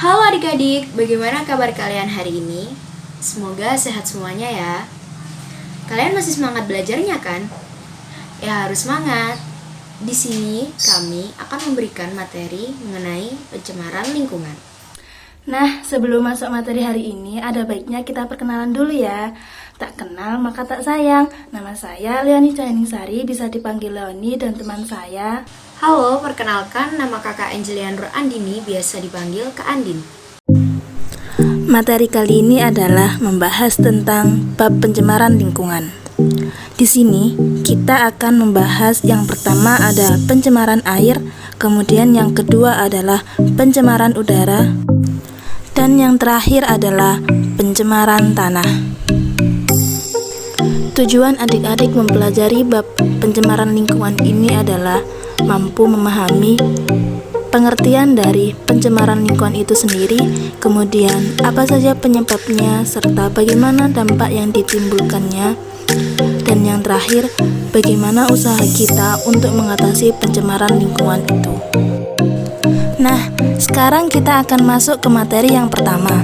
Halo adik-adik, bagaimana kabar kalian hari ini? Semoga sehat semuanya ya. Kalian masih semangat belajarnya kan? Ya harus semangat. Di sini kami akan memberikan materi mengenai pencemaran lingkungan. Nah, sebelum masuk materi hari ini, ada baiknya kita perkenalan dulu ya. Tak kenal maka tak sayang. Nama saya Leoni Cahiningsari, bisa dipanggil Leoni, dan teman saya. Halo, perkenalkan nama kakak Angelian Nur Andini, biasa dipanggil Kak Andin. Materi kali ini adalah membahas tentang bab pencemaran lingkungan. Di sini kita akan membahas yang pertama ada pencemaran air, kemudian yang kedua adalah pencemaran udara, dan yang terakhir adalah pencemaran tanah. Tujuan adik-adik mempelajari bab pencemaran lingkungan ini adalah mampu memahami pengertian dari pencemaran lingkungan itu sendiri, kemudian apa saja penyebabnya, serta bagaimana dampak yang ditimbulkannya, dan yang terakhir, bagaimana usaha kita untuk mengatasi pencemaran lingkungan itu. Nah, sekarang kita akan masuk ke materi yang pertama.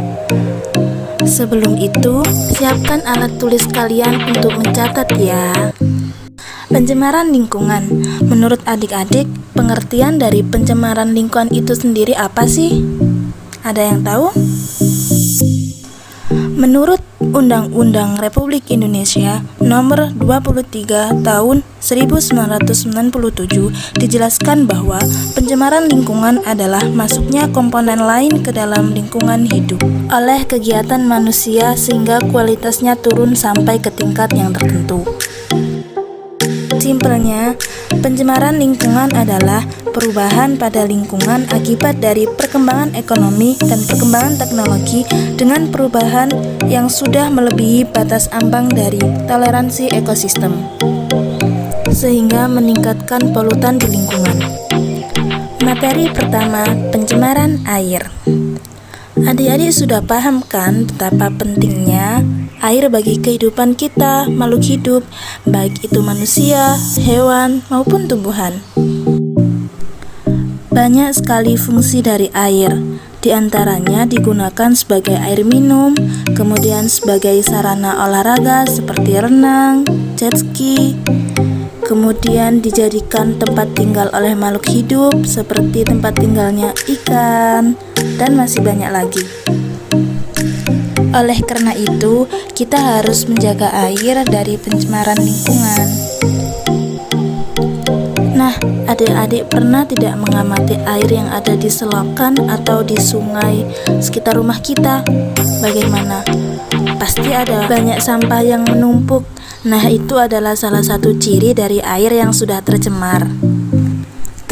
Sebelum itu, siapkan alat tulis kalian untuk mencatat ya. Pencemaran lingkungan. Menurut adik-adik, pengertian dari pencemaran lingkungan itu sendiri apa sih? Ada yang tahu? Menurut Undang-Undang Republik Indonesia Nomor 23 Tahun 1997 dijelaskan bahwa pencemaran lingkungan adalah masuknya komponen lain ke dalam lingkungan hidup oleh kegiatan manusia sehingga kualitasnya turun sampai ke tingkat yang tertentu. Simpelnya, pencemaran lingkungan adalah perubahan pada lingkungan akibat dari perkembangan ekonomi dan perkembangan teknologi dengan perubahan yang sudah melebihi batas ambang dari toleransi ekosistem, sehingga meningkatkan polutan di lingkungan. Materi pertama, pencemaran air. Adik-adik sudah paham kan betapa pentingnya air bagi kehidupan kita, makhluk hidup, baik itu manusia, hewan, maupun tumbuhan. Banyak sekali fungsi dari air, di antaranya digunakan sebagai air minum, kemudian sebagai sarana olahraga seperti renang, jet ski, kemudian dijadikan tempat tinggal oleh makhluk hidup seperti tempat tinggalnya ikan, dan masih banyak lagi. Oleh karena itu, kita harus menjaga air dari pencemaran lingkungan. Nah, adik-adik pernah tidak mengamati air yang ada di selokan atau di sungai sekitar rumah kita? Bagaimana? Pasti ada banyak sampah yang menumpuk. Nah, itu adalah salah satu ciri dari air yang sudah tercemar.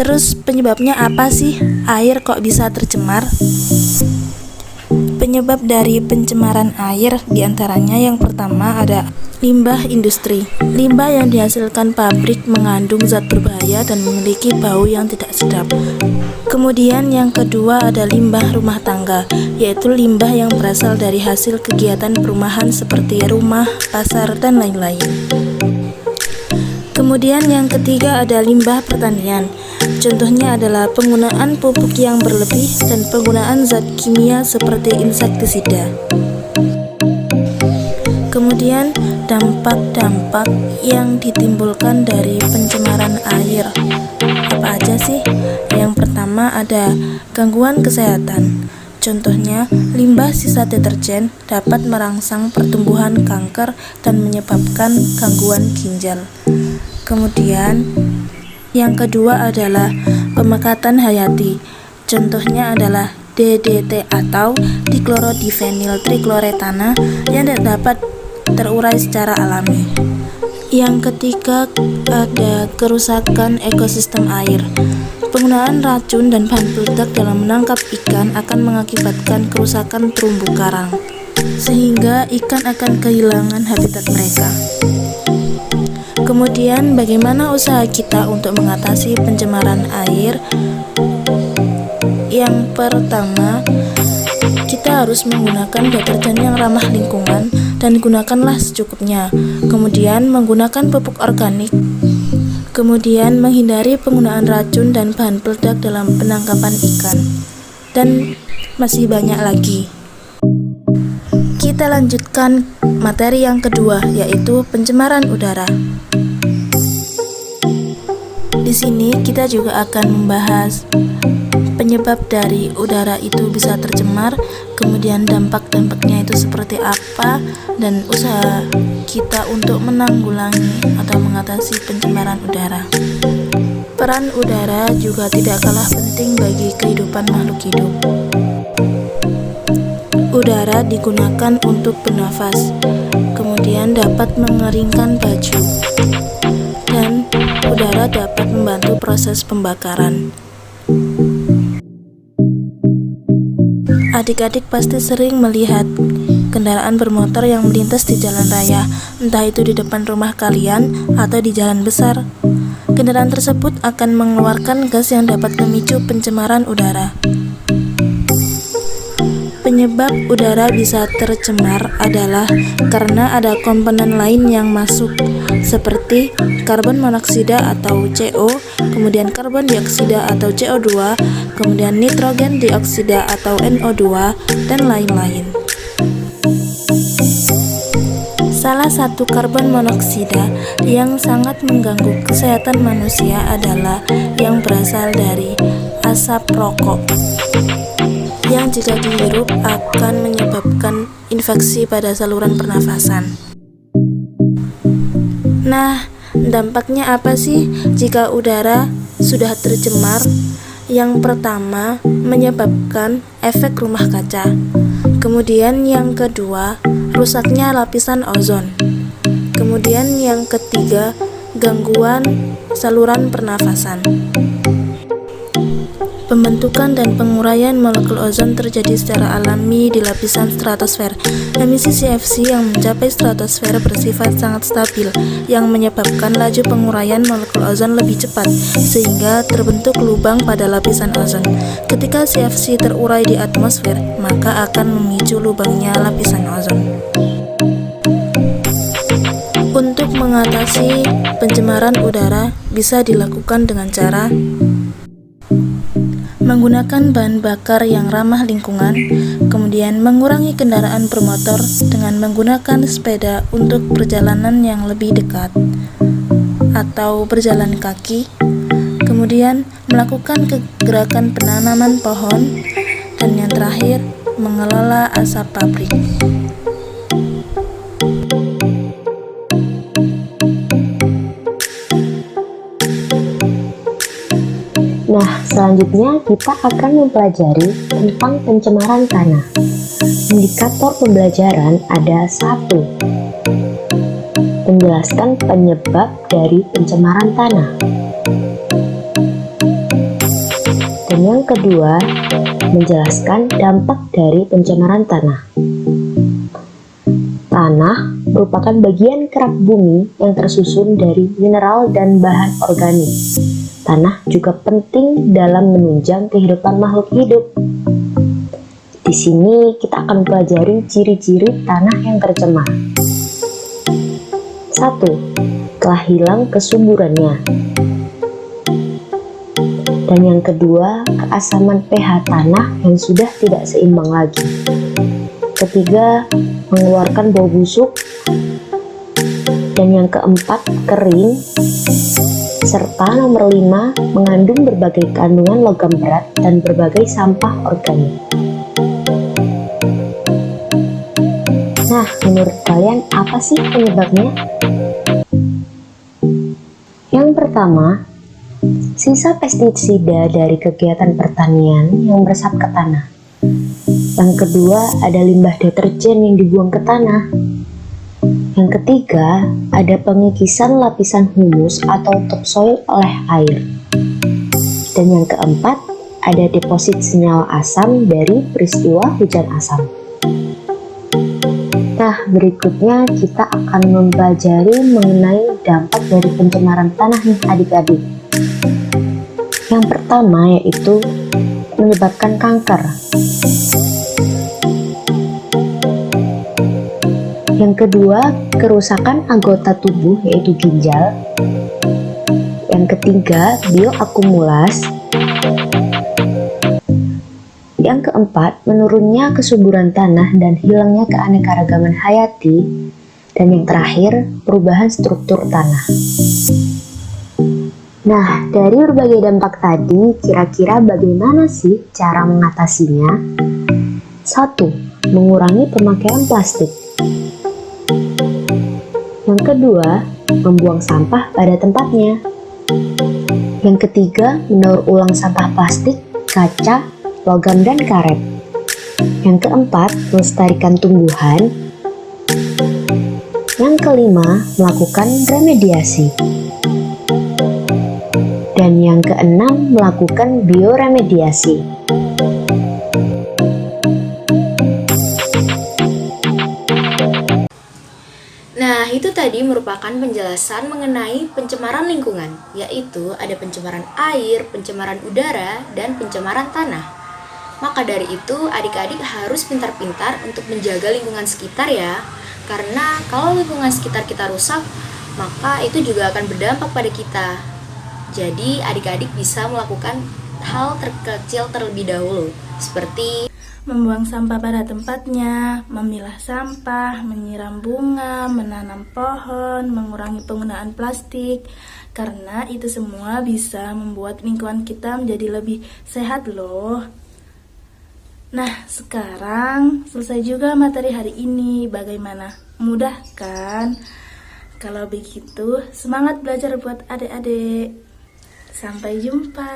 Terus penyebabnya apa sih? Air kok bisa tercemar? Penyebab dari pencemaran air diantaranya yang pertama ada limbah industri. Limbah yang dihasilkan pabrik mengandung zat berbahaya dan memiliki bau yang tidak sedap. Kemudian yang kedua ada limbah rumah tangga, yaitu limbah yang berasal dari hasil kegiatan perumahan seperti rumah, pasar, dan lain-lain. Kemudian yang ketiga ada limbah pertanian. Contohnya adalah penggunaan pupuk yang berlebih dan penggunaan zat kimia seperti insektisida. Kemudian dampak-dampak yang ditimbulkan dari pencemaran air. Apa aja sih? Yang pertama ada gangguan kesehatan. Contohnya, limbah sisa deterjen dapat merangsang pertumbuhan kanker dan menyebabkan gangguan ginjal. Kemudian, yang kedua adalah pemekatan hayati. Contohnya adalah DDT atau diklorodifenyl trikloretana yang tidak dapat terurai secara alami. Yang ketiga ada kerusakan ekosistem air. Penggunaan racun dan bahan peledak dalam menangkap ikan akan mengakibatkan kerusakan terumbu karang, sehingga ikan akan kehilangan habitat mereka. Kemudian, bagaimana usaha kita untuk mengatasi pencemaran air? Yang pertama, kita harus menggunakan deterjen yang ramah lingkungan dan gunakanlah secukupnya. Kemudian, menggunakan pupuk organik. Kemudian menghindari penggunaan racun dan bahan peledak dalam penangkapan ikan. Dan masih banyak lagi. Kita lanjutkan materi yang kedua, yaitu pencemaran udara. Di sini kita juga akan membahas penyebab dari udara itu bisa tercemar, kemudian dampak-dampaknya itu seperti apa, dan usaha kita untuk menanggulangi atau mengatasi pencemaran udara. Peran udara juga tidak kalah penting bagi kehidupan makhluk hidup. Udara digunakan untuk bernafas, kemudian dapat mengeringkan baju, dan udara dapat membantu proses pembakaran. Adik-adik pasti sering melihat kendaraan bermotor yang melintas di jalan raya, entah itu di depan rumah kalian atau di jalan besar. Kendaraan tersebut akan mengeluarkan gas yang dapat memicu pencemaran udara. Penyebab udara bisa tercemar adalah karena ada komponen lain yang masuk, seperti karbon monoksida atau CO, kemudian karbon dioksida atau CO2, kemudian nitrogen dioksida atau NO2, dan lain-lain. Salah satu karbon monoksida yang sangat mengganggu kesehatan manusia adalah yang berasal dari asap rokok, yang jika dihirup akan menyebabkan infeksi pada saluran pernafasan. Nah, dampaknya apa sih jika udara sudah tercemar? Yang pertama, menyebabkan efek rumah kaca. Kemudian yang kedua, rusaknya lapisan ozon. Kemudian yang ketiga, gangguan saluran pernafasan. Pembentukan dan penguraian molekul ozon terjadi secara alami di lapisan stratosfer. Emisi CFC yang mencapai stratosfer bersifat sangat stabil, yang menyebabkan laju penguraian molekul ozon lebih cepat, sehingga terbentuk lubang pada lapisan ozon. Ketika CFC terurai di atmosfer, maka akan memicu lubangnya lapisan ozon. Untuk mengatasi pencemaran udara bisa dilakukan dengan cara menggunakan bahan bakar yang ramah lingkungan, kemudian mengurangi kendaraan bermotor dengan menggunakan sepeda untuk perjalanan yang lebih dekat atau berjalan kaki, kemudian melakukan gerakan penanaman pohon, dan yang terakhir, mengelola asap pabrik. Nah, selanjutnya kita akan mempelajari tentang pencemaran tanah. Indikator pembelajaran ada 1. Menjelaskan penyebab dari pencemaran tanah. Dan yang kedua, menjelaskan dampak dari pencemaran tanah. Tanah merupakan bagian kerak bumi yang tersusun dari mineral dan bahan organik. Tanah juga penting dalam menunjang kehidupan makhluk hidup. Di sini kita akan pelajari ciri-ciri tanah yang tercemar. 1. Telah hilang kesuburannya. Dan yang kedua, keasaman pH tanah yang sudah tidak seimbang lagi. Ketiga, mengeluarkan bau busuk. Dan yang keempat, kering. Serta nomor 5, mengandung berbagai kandungan logam berat dan berbagai sampah organik. Nah, menurut kalian apa sih penyebabnya? Yang pertama, sisa pestisida dari kegiatan pertanian yang meresap ke tanah. Yang kedua, ada limbah deterjen yang dibuang ke tanah. Yang ketiga, ada pengikisan lapisan humus atau topsoil oleh air. Dan yang keempat, ada deposit senyawa asam dari peristiwa hujan asam. Nah, berikutnya kita akan mempelajari mengenai dampak dari pencemaran tanah nih adik-adik. Yang pertama yaitu menyebabkan kanker. Yang kedua, kerusakan anggota tubuh yaitu ginjal. Yang ketiga, bioakumulasi. Yang keempat, menurunnya kesuburan tanah dan hilangnya keanekaragaman hayati. Dan yang terakhir, perubahan struktur tanah. Nah, dari berbagai dampak tadi, kira-kira bagaimana sih cara mengatasinya? 1. Mengurangi pemakaian plastik. Yang kedua, membuang sampah pada tempatnya. Yang ketiga, mendaur ulang sampah plastik, kaca, logam, dan karet. Yang keempat, melestarikan tumbuhan. Yang kelima, melakukan remediasi. Dan yang keenam, melakukan bioremediasi. Nah, itu tadi merupakan penjelasan mengenai pencemaran lingkungan, yaitu ada pencemaran air, pencemaran udara, dan pencemaran tanah. Maka dari itu, adik-adik harus pintar-pintar untuk menjaga lingkungan sekitar ya. Karena kalau lingkungan sekitar kita rusak, maka itu juga akan berdampak pada kita. Jadi, adik-adik bisa melakukan hal terkecil terlebih dahulu, seperti membuang sampah pada tempatnya, memilah sampah, menyiram bunga, menanam pohon, mengurangi penggunaan plastik, karena itu semua bisa membuat lingkungan kita menjadi lebih sehat loh. Nah, sekarang selesai juga materi hari ini. Bagaimana? Mudah kan? Kalau begitu, semangat belajar buat adik-adik. Sampai jumpa.